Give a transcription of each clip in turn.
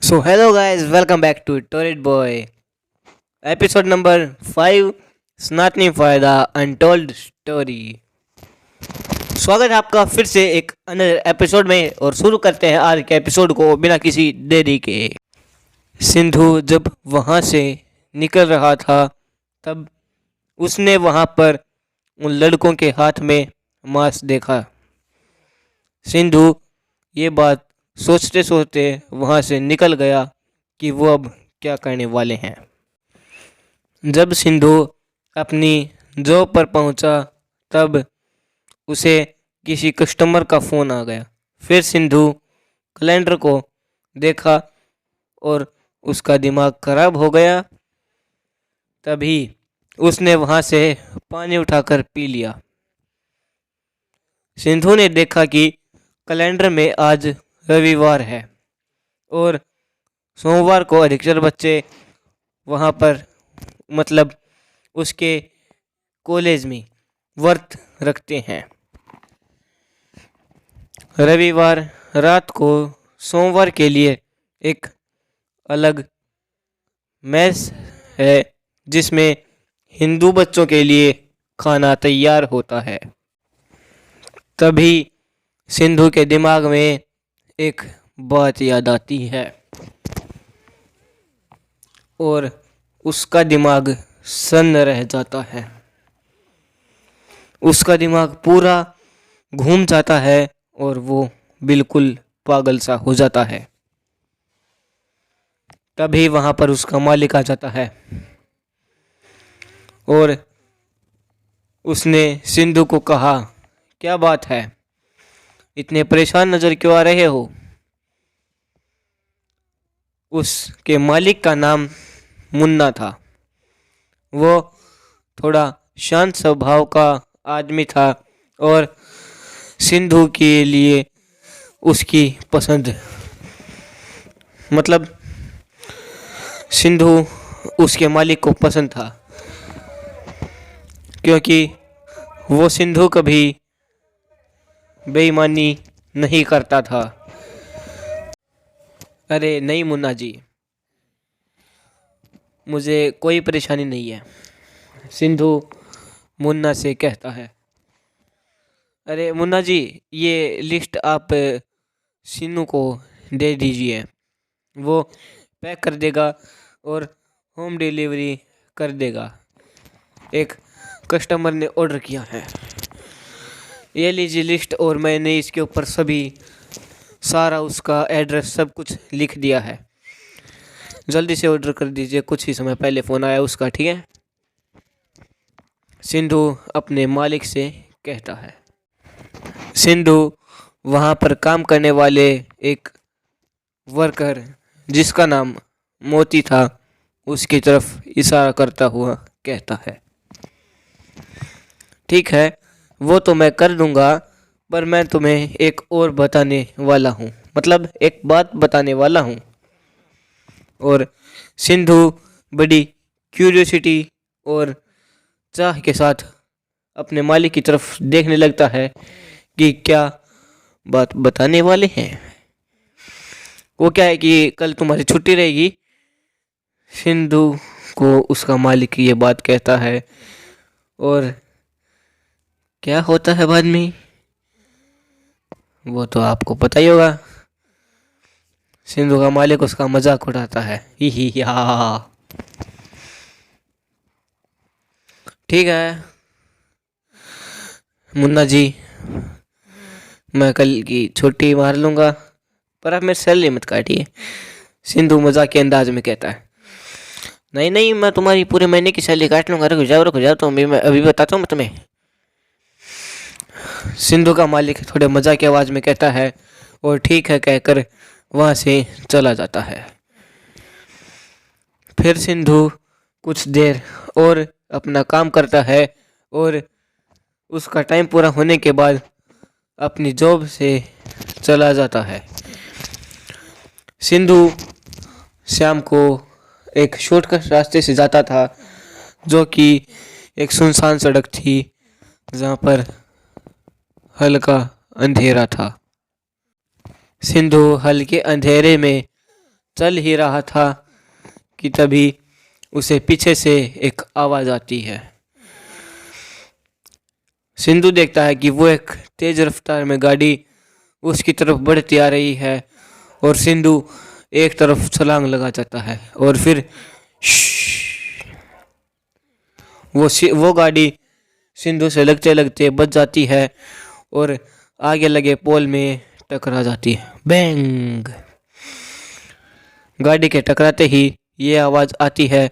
So hello guys, welcome back to Torrid Boy. Episode number 5 स्नातनी फायदा untold story. स्वागत है आपका फिर से एक अनदर एपिसोड में और शुरू करते हैं आज के एपिसोड को बिना किसी देरी के। सिंधु जब वहाँ से निकल रहा था तब उसने वहाँ पर उन लड़कों के हाथ में मांस देखा। सिंधु ये बात सोचते सोचते वहाँ से निकल गया कि वो अब क्या करने वाले हैं। जब सिंधु अपनी जॉब पर पहुँचा तब उसे किसी कस्टमर का फ़ोन आ गया। फिर सिंधु कैलेंडर को देखा और उसका दिमाग खराब हो गया। तभी उसने वहाँ से पानी उठाकर पी लिया। सिंधु ने देखा कि कैलेंडर में आज रविवार है और सोमवार को अधिकतर बच्चे वहाँ पर मतलब उसके कॉलेज में व्रत रखते हैं। रविवार रात को सोमवार के लिए एक अलग मेस है जिसमें हिंदू बच्चों के लिए खाना तैयार होता है। तभी सिंधु के दिमाग में एक बात याद आती है और उसका दिमाग सन्न रह जाता है। उसका दिमाग पूरा घूम जाता है और वो बिल्कुल पागल सा हो जाता है। तभी वहाँ पर उसका मालिक आ जाता है और उसने सिंधु को कहा, क्या बात है, इतने परेशान नज़र क्यों आ रहे हो? उसके मालिक का नाम मुन्ना था। वो थोड़ा शांत स्वभाव का आदमी था और सिंधु के लिए उसकी पसंद मतलब सिंधु उसके मालिक को पसंद था क्योंकि वो सिंधु कभी बेईमानी नहीं करता था। अरे नहीं मुन्ना जी, मुझे कोई परेशानी नहीं है, सिंधु मुन्ना से कहता है। अरे मुन्ना जी, ये लिस्ट आप सिन्नू को दे दीजिए, वो पैक कर देगा और होम डिलीवरी कर देगा। एक कस्टमर ने ऑर्डर किया है, ये लीजिए लिस्ट और मैंने इसके ऊपर सारा उसका एड्रेस सब कुछ लिख दिया है। जल्दी से ऑर्डर कर दीजिए, कुछ ही समय पहले फ़ोन आया उसका, ठीक है? सिंधु अपने मालिक से कहता है। सिंधु वहाँ पर काम करने वाले एक वर्कर जिसका नाम मोती था उसकी तरफ इशारा करता हुआ कहता है, ठीक है, वो तो मैं कर दूंगा, पर मैं तुम्हें एक और बताने वाला हूँ, मतलब एक बात बताने वाला हूँ। और सिंधु बड़ी क्यूरियोसिटी और चाह के साथ अपने मालिक की तरफ देखने लगता है कि क्या बात बताने वाले हैं। वो क्या है कि कल तुम्हारी छुट्टी रहेगी। सिंधु को उसका मालिक ये बात कहता है और क्या होता है बाद में वो तो आपको पता ही होगा। सिंधु का मालिक उसका मजाक उड़ाता है, ही हा। ठीक है मुन्ना जी, मैं कल की छुट्टी मार लूँगा, पर आप मेरी सैलरी मत काटिए। सिंधु मजाक के अंदाज में कहता है, नहीं नहीं, मैं तुम्हारी पूरे महीने की सैलरी काट लूँगा, रुक जाओ तो मैं अभी बताता हूँ मैं तुम्हें। सिंधु का मालिक थोड़े मजाक की आवाज़ में कहता है और ठीक है कहकर वहाँ से चला जाता है। फिर सिंधु कुछ देर और अपना काम करता है और उसका टाइम पूरा होने के बाद अपनी जॉब से चला जाता है। सिंधु शाम को एक शॉर्टकट रास्ते से जाता था जो कि एक सुनसान सड़क थी जहाँ पर हल्का अंधेरा था। सिंधु हल्के अंधेरे में चल ही रहा था कि तभी उसे पीछे से एक आवाज़ आती है। सिंधु देखता है कि वो एक तेज रफ्तार में गाड़ी उसकी तरफ बढ़ती आ रही है और सिंधु एक तरफ छलांग लगा जाता है और फिर वो गाड़ी सिंधु से लगते लगते बच जाती है और आगे लगे पोल में टकरा जाती है। बैंग! गाड़ी के टकराते ही ये आवाज़ आती है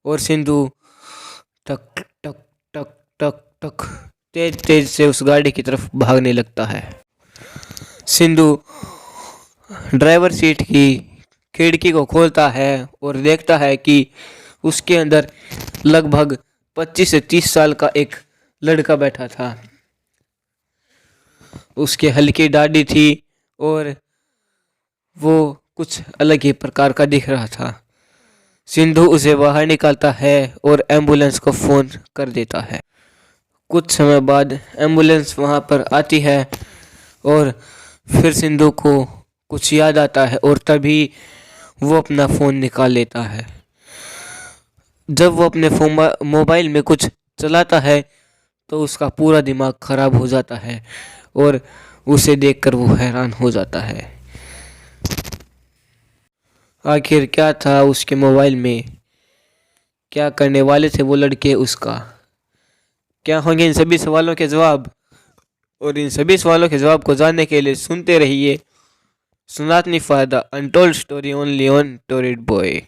और सिंधु टक टक टक टक टक तेज तेज से उस गाड़ी की तरफ भागने लगता है। सिंधु ड्राइवर सीट की खिड़की को खोलता है और देखता है कि उसके अंदर लगभग 25 से 30 साल का एक लड़का बैठा था। उसकी हल्की दाढ़ी थी और वो कुछ अलग ही प्रकार का दिख रहा था। सिंधु उसे बाहर निकालता है और एम्बुलेंस को फ़ोन कर देता है। कुछ समय बाद एम्बुलेंस वहाँ पर आती है और फिर सिंधु को कुछ याद आता है और तभी वो अपना फ़ोन निकाल लेता है। जब वो अपने मोबाइल में कुछ चलाता है तो उसका पूरा दिमाग खराब हो जाता है और उसे देखकर वो हैरान हो जाता है। आखिर क्या था उसके मोबाइल में? क्या करने वाले थे वो लड़के उसका? क्या होंगे इन सभी सवालों के जवाब? और इन सभी सवालों के जवाब को जानने के लिए सुनते रहिए सनातनी फायदा अनटोल्ड स्टोरी ओनली ऑन टोरेड बॉय।